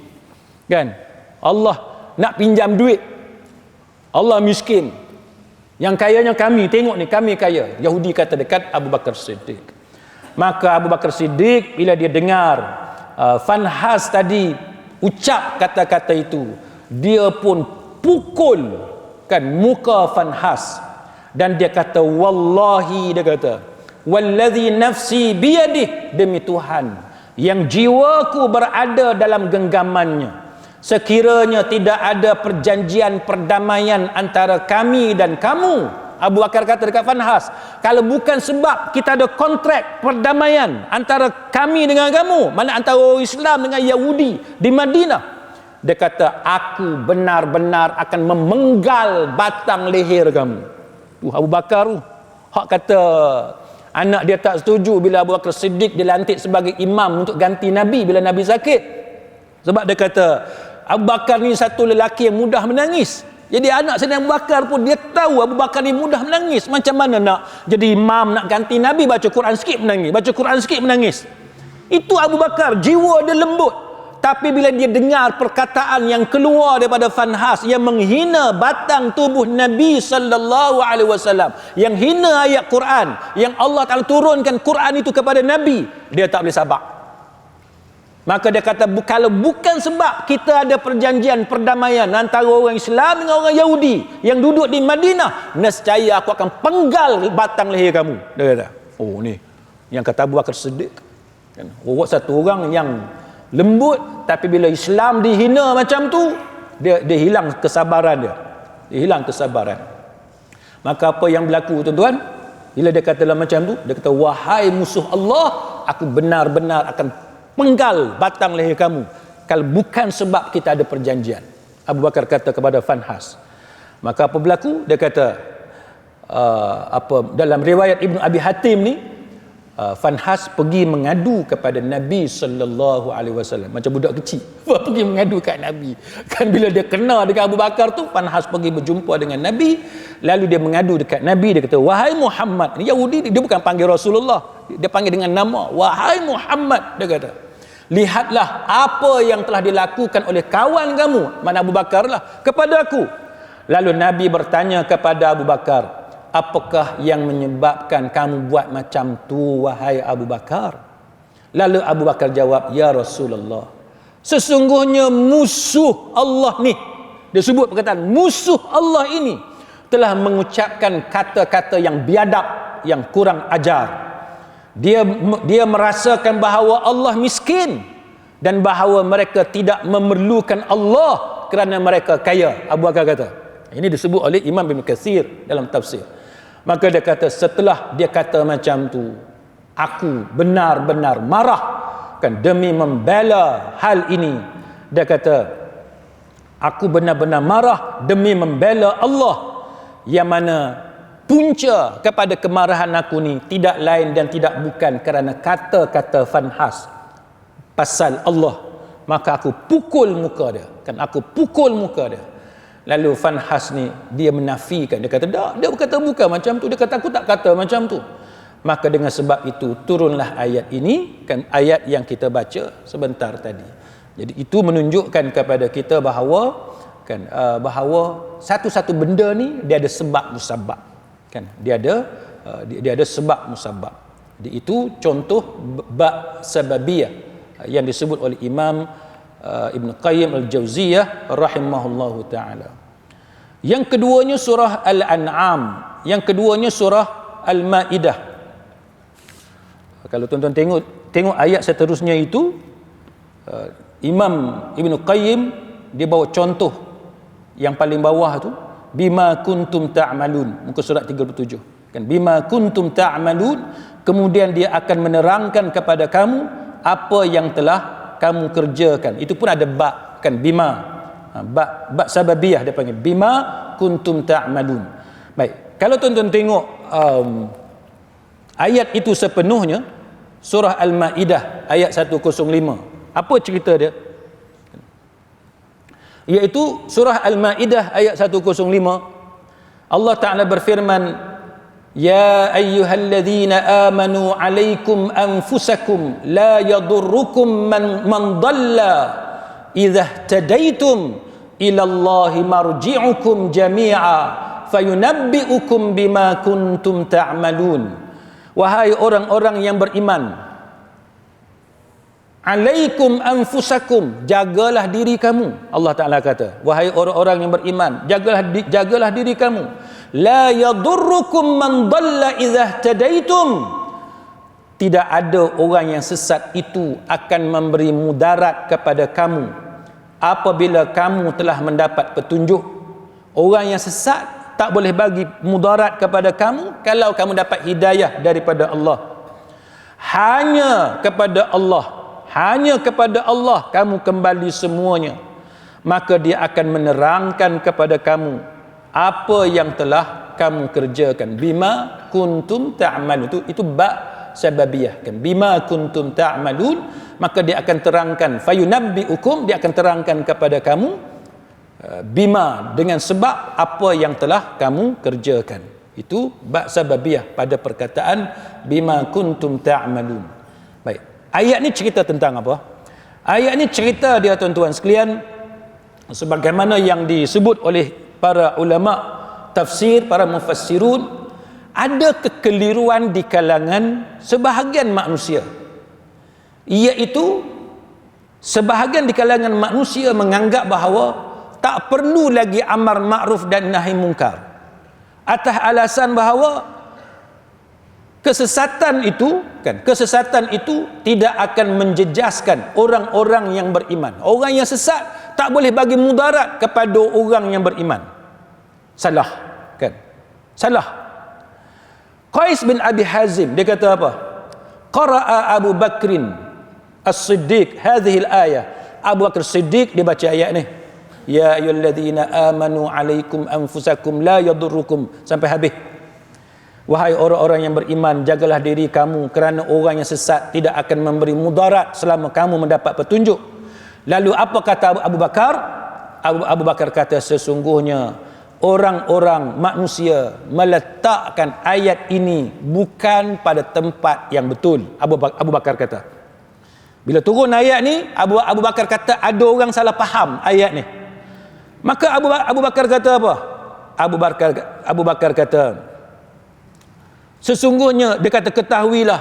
A: kan? Allah nak pinjam duit, Allah miskin. Yang kayanya kami, tengok ni kami kaya. Yahudi kata dekat Abu Bakar Siddiq. Maka Abu Bakar Siddiq bila dia dengar Fanhas tadi ucap kata-kata itu, dia pun pukul, kan, muka Fanhas, dan dia kata wallahi, dia kata wallazi nafsi biyadih, demi Tuhan yang jiwaku berada dalam genggamannya, sekiranya tidak ada perjanjian perdamaian antara kami dan kamu. Abu Bakar kata dekat Fanhas, kalau bukan sebab kita ada kontrak perdamaian antara kami dengan kamu, mana antara orang Islam dengan Yahudi di Madinah, dia kata aku benar-benar akan memenggal batang leher kamu. Abu Bakar hak kata anak dia tak setuju bila Abu Bakar Siddiq dilantik sebagai imam untuk ganti Nabi bila Nabi sakit. Sebab dia kata Abu Bakar ni satu lelaki yang mudah menangis. Jadi anak Sayyidina Abu Bakar pun dia tahu Abu Bakar ni mudah menangis. Macam mana nak jadi imam, nak ganti Nabi, baca Quran sikit menangis, baca Quran sikit menangis. Itu Abu Bakar, jiwa dia lembut. Tapi bila dia dengar perkataan yang keluar daripada Fanhas yang menghina batang tubuh Nabi sallallahu alaihi wasallam, yang hina ayat Quran, yang Allah Taala turunkan Quran itu kepada Nabi, dia tak boleh sabar. Maka dia kata, kalau bukan sebab kita ada perjanjian perdamaian antara orang Islam dengan orang Yahudi yang duduk di Madinah, nescaya aku akan penggal batang leher kamu. Dia kata, oh ni yang kata Abu Bakar Siddiq kan, satu orang yang lembut, tapi bila Islam dihina macam tu, dia hilang kesabaran dia hilang kesabaran. Maka apa yang berlaku tuan-tuan, bila dia kata macam tu, dia kata, wahai musuh Allah, aku benar-benar akan penggal batang leher kamu kalau bukan sebab kita ada perjanjian. Abu Bakar kata kepada Fanhas. Maka apa berlaku? Dia kata dalam riwayat Ibnu Abi Hatim ni, Fanhas pergi mengadu kepada Nabi sallallahu alaihi wasallam macam budak kecil. Pergi mengadu kat Nabi. Kan bila dia kena dengan Abu Bakar tu, Fanhas pergi berjumpa dengan Nabi, lalu dia mengadu dekat Nabi. Dia kata, wahai Muhammad. Ini Yahudi, dia bukan panggil Rasulullah, dia panggil dengan nama. Wahai Muhammad, dia kata, lihatlah apa yang telah dilakukan oleh kawan kamu, mana Abu Bakar lah, kepada aku. Lalu Nabi bertanya kepada Abu Bakar, apakah yang menyebabkan kamu buat macam tu, wahai Abu Bakar? Lalu Abu Bakar jawab, ya Rasulullah, sesungguhnya musuh Allah ni, dia sebut perkataan musuh Allah ini, telah mengucapkan kata-kata yang biadab, yang kurang ajar. Dia merasakan bahawa Allah miskin dan bahawa mereka tidak memerlukan Allah kerana mereka kaya. Abu Bakar kata, ini disebut oleh Imam Ibn Katsir dalam tafsir. Maka dia kata, setelah dia kata macam tu, aku benar-benar marah kan demi membela hal ini. Dia kata, aku benar-benar marah demi membela Allah, yang mana punca kepada kemarahan aku ni tidak lain dan tidak bukan kerana kata-kata Fanhas pasal Allah. Maka aku pukul muka dia, kan, aku pukul muka dia. Lalu Fanhas ni dia menafikan, dia kata tak, dia berkata bukan macam tu, dia kata aku tak kata macam tu. Maka dengan sebab itu turunlah ayat ini, kan, ayat yang kita baca sebentar tadi. Jadi itu menunjukkan kepada kita bahawa kan bahawa satu-satu benda ni dia ada sebab musabab, kan, dia ada sebab musabab. Jadi itu contoh bab sababiyah yang disebut oleh Imam Ibn Qayyim Al-Jauziyah rahimahullahu ta'ala. Yang keduanya surah Al-An'am, yang keduanya surah Al-Ma'idah. Kalau tuan-tuan tengok ayat seterusnya itu, Imam Ibn Qayyim dia bawa contoh yang paling bawah tu, bima kuntum ta'malun, muka surat 37, kan, bima kuntum ta'malun, kemudian dia akan menerangkan kepada kamu apa yang telah kamu kerjakan. Itu pun ada bab, kan, bima, bab sababiyah dia panggil, bima kuntum ta'malun. Baik, kalau tuan-tuan tengok ayat itu sepenuhnya, surah Al-Ma'idah ayat 105, apa cerita dia? Iaitu surah Al-Ma'idah ayat 105, Allah Ta'ala berfirman, ya ayyuhalladzina amanu alaikum anfusakum la yadurrukum man dhalla idza tadaitum ila Allahi marji'ukum jami'a fayunabbi'ukum bima kuntum ta'malun. Wahai orang-orang yang beriman, alaikum anfusakum, jagalah diri kamu. Allah Ta'ala kata, wahai orang-orang yang beriman, jagalah diri kamu. La yadurrukum man dhalla idza tadaitum, tidak ada orang yang sesat itu akan memberi mudarat kepada kamu apabila kamu telah mendapat petunjuk. Orang yang sesat tak boleh bagi mudarat kepada kamu kalau kamu dapat hidayah daripada Allah. Hanya kepada Allah kamu kembali semuanya. Maka dia akan menerangkan kepada kamu apa yang telah kamu kerjakan. Bima kuntum ta'malun, itu bab sababiyah kan, bima kuntum ta'malun, maka dia akan terangkan, fayunabbiukum, dia akan terangkan kepada kamu bima, dengan sebab apa yang telah kamu kerjakan. Itu ba sababiyah pada perkataan bima kuntum ta'malun. Baik, ayat ni cerita tentang apa? Ayat ni cerita dia tuan-tuan sekalian, sebagaimana yang disebut oleh para ulama tafsir, para mufassirun, ada kekeliruan di kalangan sebahagian manusia, iaitu sebahagian di kalangan manusia menganggap bahawa tak perlu lagi amar ma'ruf dan nahi mungkar, atas alasan bahawa kesesatan itu tidak akan menjejaskan orang-orang yang beriman. Orang yang sesat tak boleh bagi mudarat kepada orang yang beriman. Salah, kan? Salah. Qais bin Abi Hazim dia kata apa? Qara'a Abu Bakrin As-Siddiq hadhihi al-ayah. Abu Bakar Siddiq dia baca ayat ni. Ya ayyuhalladzina amanu alaikum anfusakum la yadurrukum, sampai habis. Wahai orang-orang yang beriman, jagalah diri kamu kerana orang yang sesat tidak akan memberi mudarat selama kamu mendapat petunjuk. Lalu apa kata Abu Bakar? Abu Bakar kata, sesungguhnya orang-orang manusia meletakkan ayat ini bukan pada tempat yang betul. Abu Bakar kata, bila turun ayat ni, Abu Bakar kata ada orang salah faham ayat ni. Maka Abu Bakar kata apa? Abu Bakar kata, sesungguhnya, dia kata, ketahuilah,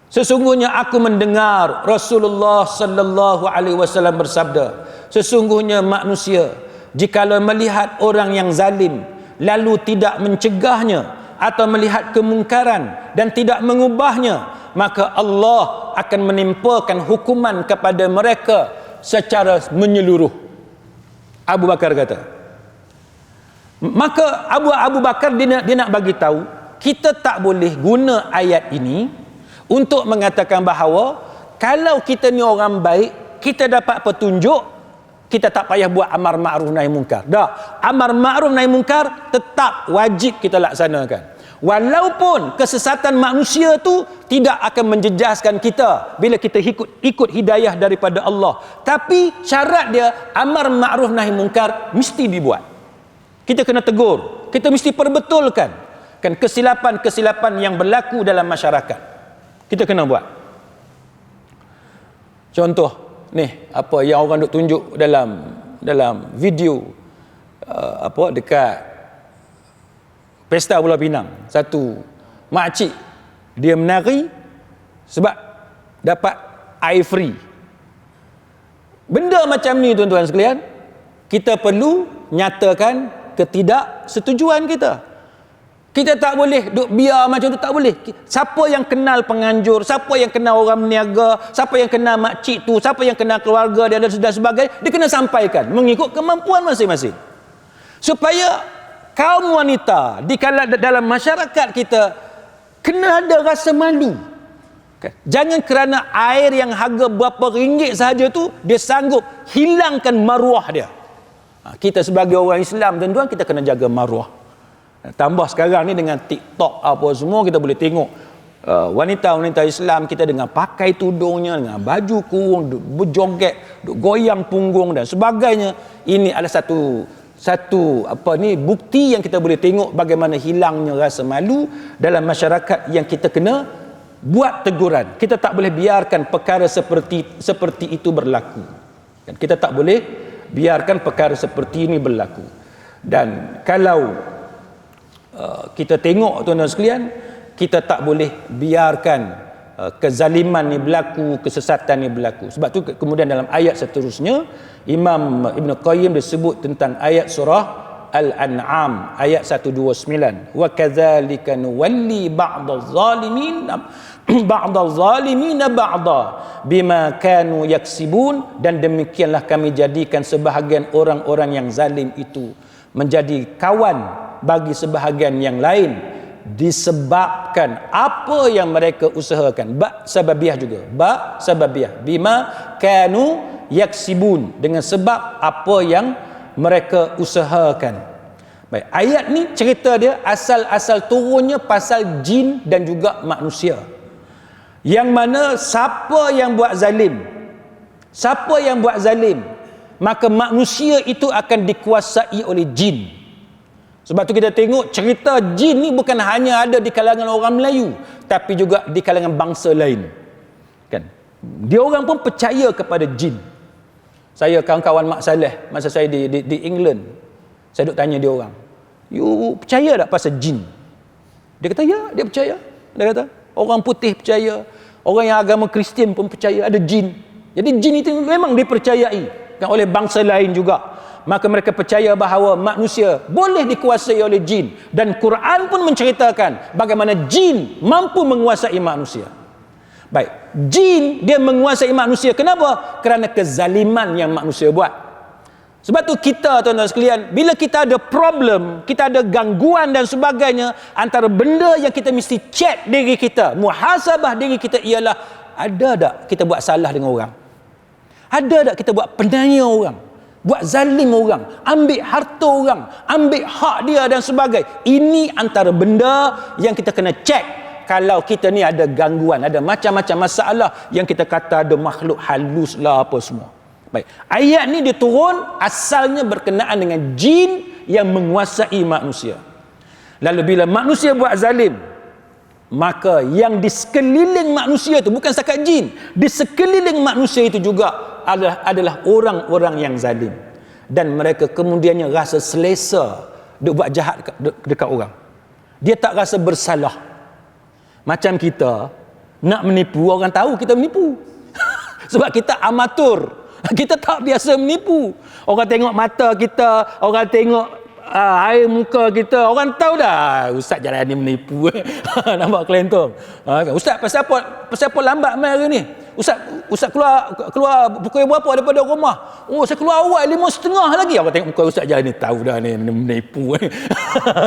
A: sesungguhnya aku mendengar Rasulullah sallallahu alaihi wasallam bersabda, sesungguhnya manusia jikalau melihat orang yang zalim lalu tidak mencegahnya atau melihat kemungkaran dan tidak mengubahnya, maka Allah akan menimpakan hukuman kepada mereka secara menyeluruh. Abu Bakar kata. Maka Abu Bakar dia nak bagi tahu, kita tak boleh guna ayat ini untuk mengatakan bahawa kalau kita ni orang baik, kita dapat petunjuk, kita tak payah buat amar ma'ruf nahi mungkar. Dah, amar ma'ruf nahi mungkar tetap wajib kita laksanakan. Walaupun kesesatan manusia tu tidak akan menjejaskan kita bila kita ikut hidayah daripada Allah. Tapi syarat dia, amar ma'ruf nahi mungkar mesti dibuat. Kita kena tegur, kita mesti perbetulkan kan kesilapan-kesilapan yang berlaku dalam masyarakat. Kita kena buat. Contoh ni, apa yang orang duk tunjuk dalam video dekat Pesta Bola Pinang. Satu makcik dia menari sebab dapat air free. Benda macam ni tuan-tuan sekalian, kita perlu nyatakan ketidaksetujuan kita. Kita tak boleh duk biar macam tu, tak boleh. Siapa yang kenal penganjur, siapa yang kenal orang meniaga, siapa yang kenal makcik tu, siapa yang kenal keluarga dia dan sebagainya, dia kena sampaikan mengikut kemampuan masing-masing. Supaya kaum wanita dalam masyarakat kita kena ada rasa malu. Jangan kerana air yang harga berapa ringgit sahaja tu dia sanggup hilangkan maruah dia. Kita sebagai orang Islam, tuan-tuan, kita kena jaga maruah. Tambah sekarang ni dengan TikTok apa semua, kita boleh tengok wanita-wanita Islam kita dengan pakai tudungnya, dengan baju kurung, berjoget, goyang punggung dan sebagainya. Ini adalah satu bukti yang kita boleh tengok bagaimana hilangnya rasa malu dalam masyarakat yang kita kena buat teguran. Kita tak boleh biarkan perkara seperti itu berlaku. Kita tak boleh biarkan perkara seperti ini berlaku. Dan kalau kita tengok tuan-tuan sekalian, kita tak boleh biarkan kezaliman ni berlaku, kesesatan ni berlaku. Sebab tu kemudian dalam ayat seterusnya Imam Ibn Qayyim disebut tentang ayat surah Al-An'am ayat 129, wa kadzalika nuwalli ba'daz zalimin ba'da bima kanu yaksibun, dan demikianlah kami jadikan sebahagian orang-orang yang zalim itu menjadi kawan bagi sebahagian yang lain disebabkan apa yang mereka usahakan. Sababiyah juga, sababiyah bima kanu yaksibun, dengan sebab apa yang mereka usahakan. Baik, ayat ni cerita dia asal-asal turunnya pasal jin dan juga manusia. Yang mana siapa yang buat zalim, maka manusia itu akan dikuasai oleh jin. Sebab tu kita tengok cerita jin ni bukan hanya ada di kalangan orang Melayu, tapi juga di kalangan bangsa lain. Kan? Dia orang pun percaya kepada jin. Saya kawan-kawan Mak Saleh masa saya di England, saya duk tanya dia orang, "You percaya tak pasal jin?" Dia kata, "Ya, dia percaya." Dia kata, orang putih percaya, orang yang agama Kristian pun percaya ada jin. Jadi jin itu memang dipercayai kan oleh bangsa lain juga. Maka mereka percaya bahawa manusia boleh dikuasai oleh jin, dan Quran pun menceritakan bagaimana jin mampu menguasai manusia. Baik, jin dia menguasai manusia. Kenapa? Kerana kezaliman yang manusia buat. Sebab tu kita, tuan-tuan sekalian, bila kita ada problem, kita ada gangguan dan sebagainya, antara benda yang kita mesti check diri kita, muhasabah diri kita ialah, ada tak kita buat salah dengan orang? Ada tak kita buat penanya orang, buat zalim orang, ambil harta orang, ambil hak dia dan sebagainya? Ini antara benda yang kita kena cek kalau kita ni ada gangguan, ada macam-macam masalah yang kita kata ada makhluk halus lah apa semua. Baik, ayat ni dia turun asalnya berkenaan dengan jin yang menguasai manusia. Lalu bila manusia buat zalim, maka yang di sekeliling manusia itu bukan setakat jin, di sekeliling manusia itu juga adalah orang-orang yang zalim, dan mereka kemudiannya rasa selesa duk buat jahat dekat orang. Dia tak rasa bersalah. Macam kita nak menipu, orang tahu kita menipu. Sebab kita amatur, kita tak biasa menipu. Orang tengok mata kita, orang tengok air muka kita, orang tahu dah ustaz jalan ni menipu. Nampak kelentong. Ustaz pasal apa lambat mai hari ni? Ustaz keluar pukul berapa daripada rumah? Oh, saya keluar awal 5:30 lagi. Orang tengok muka ustaz jalan ni, tahu dah ni menipu.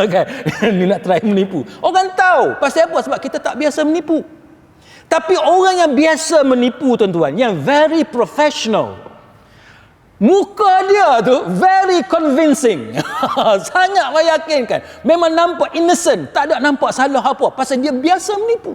A: Kan? Ni nak try menipu. Orang tahu. Pasal apa? Sebab kita tak biasa menipu. Tapi orang yang biasa menipu, tuan-tuan, yang very professional, muka dia tu very convincing. Sangat meyakinkan. Memang nampak innocent, tak ada nampak salah apa, pasal dia biasa menipu.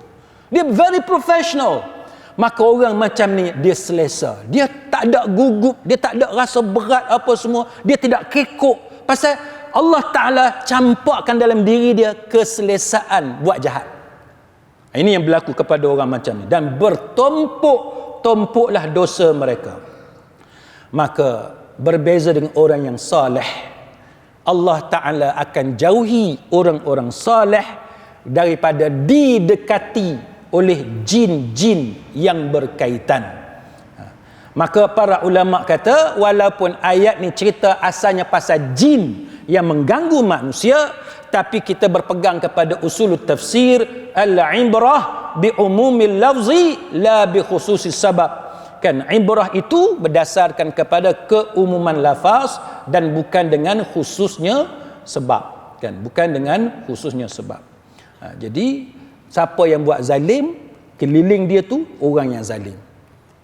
A: Dia very professional. Maka orang macam ni dia selesa. Dia tak ada gugup, dia tak ada rasa berat apa semua, dia tidak kekok, pasal Allah Ta'ala campakkan dalam diri dia keselesaan buat jahat. Ini yang berlaku kepada orang macam ni, dan bertumpuk-tumpuklah dosa mereka. Maka berbeza dengan orang yang saleh, Allah Ta'ala akan jauhi orang-orang saleh daripada didekati oleh jin-jin yang berkaitan. Maka para ulama kata, walaupun ayat ni cerita asalnya pasal jin yang mengganggu manusia, tapi kita berpegang kepada usul tafsir, al-ibrah bi umumil lafzi la bi khususis sabab. Kan, ibrah itu berdasarkan kepada keumuman lafaz dan bukan dengan khususnya sebab. Kan, bukan dengan khususnya sebab. Jadi siapa yang buat zalim, keliling dia tu orang yang zalim.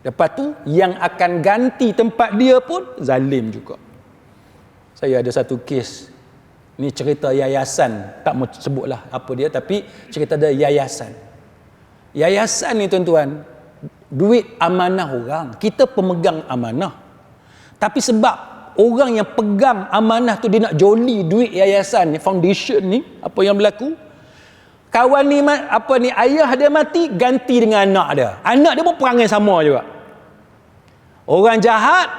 A: Lepas tu yang akan ganti tempat dia pun zalim juga. Saya ada satu kes, ni cerita yayasan, tak mau sebutlah apa dia, tapi cerita ada yayasan. Yayasan ni, tuan-tuan, duit amanah orang, kita pemegang amanah. Tapi sebab orang yang pegang amanah tu dia nak joli duit yayasan ni, foundation ni, apa yang berlaku? Kawan ni ayah dia mati, ganti dengan anak dia. Anak dia pun perangai sama juga. Orang jahat,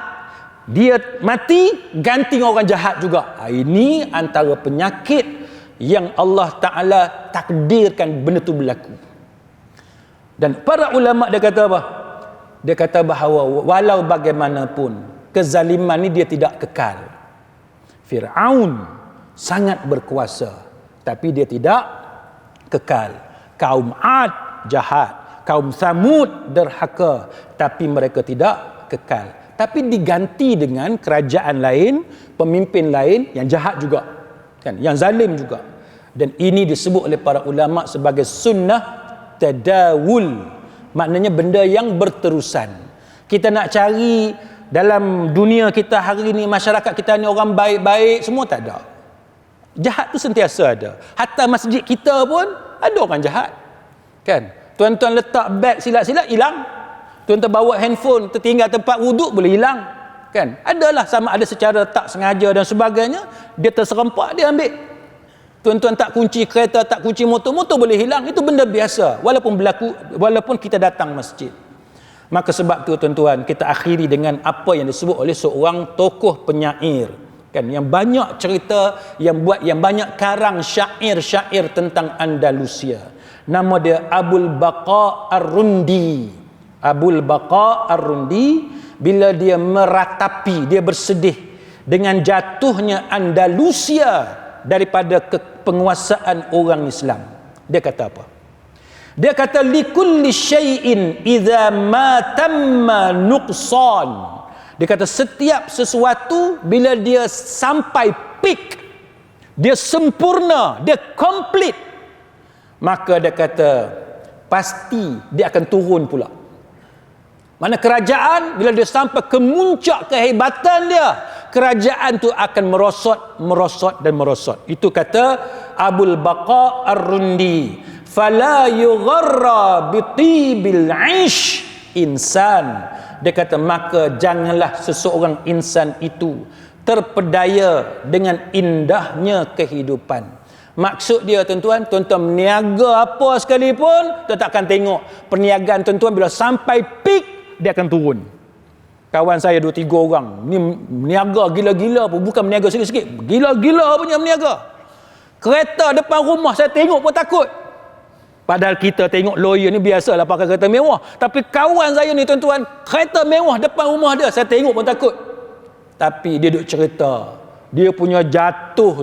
A: dia mati, ganti dengan orang jahat juga. Ini antara penyakit yang Allah Ta'ala takdirkan benda tu berlaku. Dan para ulama dia kata apa? Dia kata bahawa walau bagaimanapun kezaliman ni dia tidak kekal. Fir'aun sangat berkuasa, tapi dia tidak kekal. Kaum Ad jahat, kaum Samud derhaka, tapi mereka tidak kekal. Tapi diganti dengan kerajaan lain, pemimpin lain yang jahat juga, kan, yang zalim juga. Dan ini disebut oleh para ulama sebagai sunnah tadawul, maknanya benda yang berterusan. Kita nak cari dalam dunia kita hari ini, masyarakat kita ni orang baik-baik semua, tak ada. Jahat tu sentiasa ada. Hatta masjid kita pun ada orang jahat, kan? Tuan-tuan letak beg silap-silap hilang. Tuan-tuan bawa handphone tertinggal tempat wuduk boleh hilang. Kan? Adalah sama ada secara tak sengaja dan sebagainya, dia terserempak dia ambil. Tuan-tuan tak kunci kereta, tak kunci motor boleh hilang. Itu benda biasa walaupun kita datang masjid. Maka sebab tu tuan-tuan, kita akhiri dengan apa yang disebut oleh seorang tokoh penyair, kan, yang banyak cerita, yang banyak karang syair-syair tentang Andalusia. Nama dia Abul Baqa Ar-Rundi. Abul Baqa Ar-Rundi, bila dia meratapi, dia bersedih dengan jatuhnya Andalusia daripada penguasaan orang Islam. Dia kata apa? Dia kata likulli syai'in idza ma tamma nuqsan. Dia kata setiap sesuatu bila dia sampai peak, dia sempurna, dia complete, maka dia kata pasti dia akan turun pula. Mana kerajaan bila dia sampai ke muncak kehebatan dia, kerajaan tu akan merosot dan merosot. Itu kata Abul Baqa Ar-Rundi, fala yugharra bitibil 'aish insan. Dia kata maka janganlah seseorang insan itu terpedaya dengan indahnya kehidupan. Maksud dia tuan-tuan berniaga apa sekalipun, tuan tak akan tengok perniagaan tuan-tuan bila sampai peak dia akan turun. Kawan saya 2-3 orang ni berniaga gila-gila pun, bukan berniaga sikit-sikit, gila-gila punya berniaga. Kereta depan rumah saya tengok pun takut. Padahal kita tengok lawyer ni biasalah pakai kereta mewah, tapi kawan saya ni tuan-tuan, kereta mewah depan rumah dia, saya tengok pun takut. Tapi dia duk cerita dia punya jatuh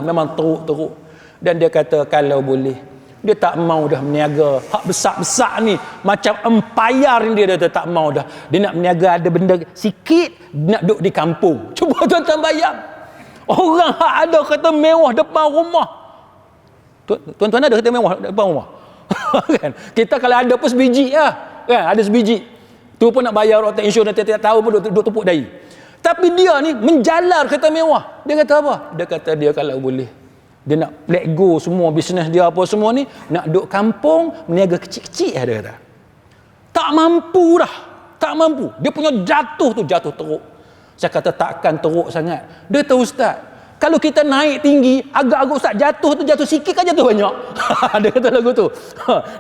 A: memang teruk. Dan dia kata kalau boleh dia tak mau dah berniaga hak besar-besar ni, macam empayar ni dia tak mau dah. Dia nak berniaga ada benda sikit, nak duduk di kampung. Cuba tuan-tuan bayang, orang hak ada kereta mewah depan rumah. Tuan-tuan ada kereta mewah depan rumah? Kan? Kita kalau ada pun sebiji lah, kan? Ada sebiji tu pun nak bayar rotan insurans tiap-tiap tahun pun duduk tepuk dahi. Tapi dia ni menjalar kereta mewah. Dia kata apa? Dia kata dia kalau boleh, dia nak let go semua bisnes dia apa semua ni, nak duduk kampung, berniaga kecil-kecil lah dia kata. Tak mampu dah. Tak mampu. Dia punya jatuh teruk. Saya kata takkan teruk sangat. Dia tahu ustaz, kalau kita naik tinggi, agak-agak ustaz jatuh sikit kan jatuh banyak. Dia kata lagu tu.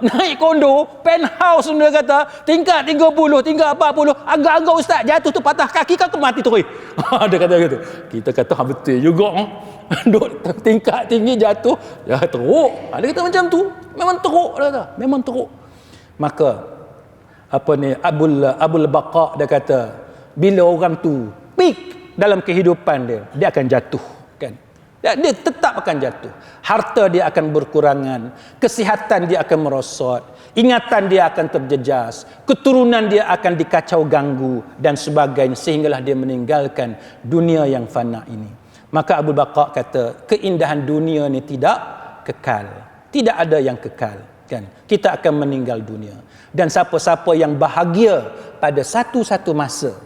A: Naik kondo, penthouse dia kata, tingkat 30, tingkat 40, agak-agak ustaz jatuh tu patah kaki kan mati terus. Dia kata gitu. Kita kata betul juga. Duk tingkat tinggi jatuh, ya teruk. Dia kata macam tu. Memang teruk dia kata. Memang teruk. Maka Abul Baqa dia kata, bila orang tu peak dalam kehidupan dia akan jatuh. Dia tetap akan jatuh. Harta dia akan berkurangan, kesihatan dia akan merosot, ingatan dia akan terjejas, keturunan dia akan dikacau ganggu dan sebagainya, sehinggalah dia meninggalkan dunia yang fana ini. Maka Abu Baqa kata, keindahan dunia ni tidak kekal. Tidak ada yang kekal, kan? Kita akan meninggal dunia. Dan siapa-siapa yang bahagia pada satu-satu masa,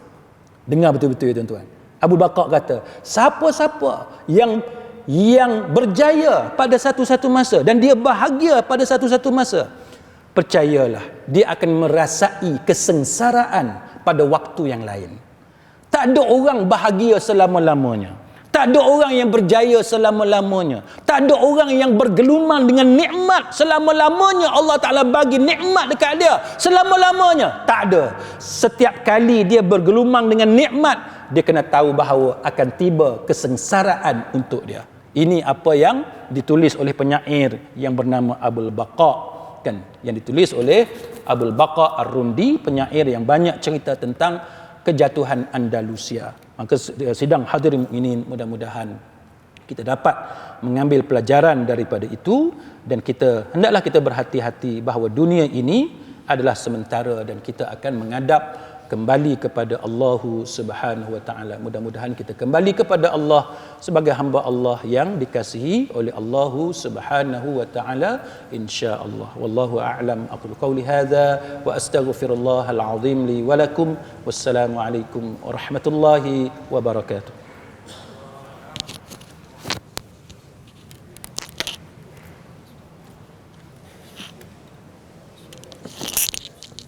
A: dengar betul-betul ya tuan-tuan. Abu Baqa kata, siapa-siapa yang berjaya pada satu-satu masa dan dia bahagia pada satu-satu masa, percayalah dia akan merasai kesengsaraan pada waktu yang lain. Tak ada orang bahagia selama-lamanya. Tak ada orang yang berjaya selama-lamanya. Tak ada orang yang bergelumang dengan nikmat selama-lamanya. Allah Ta'ala bagi nikmat dekat dia selama-lamanya. Tak ada. Setiap kali dia bergelumang dengan nikmat, dia kena tahu bahawa akan tiba kesengsaraan untuk dia. Ini apa yang ditulis oleh penyair yang bernama Abul Baqa, kan? Yang ditulis oleh Abul Baqa Ar-Rundi, penyair yang banyak cerita tentang kejatuhan Andalusia. Maka sidang hadirin mukminin, mudah-mudahan kita dapat mengambil pelajaran daripada itu, dan hendaklah kita berhati-hati bahawa dunia ini adalah sementara dan kita akan menghadap kembali kepada Allah Subhanahu wa taala. Mudah-mudahan kita kembali kepada Allah sebagai hamba Allah yang dikasihi oleh Allah Subhanahu wa taala, insya-Allah. Wallahu a'lam. Aqulu qawli hadza wa astaghfirullahal azim li wa lakum. Wassalamu alaikum warahmatullahi wabarakatuh.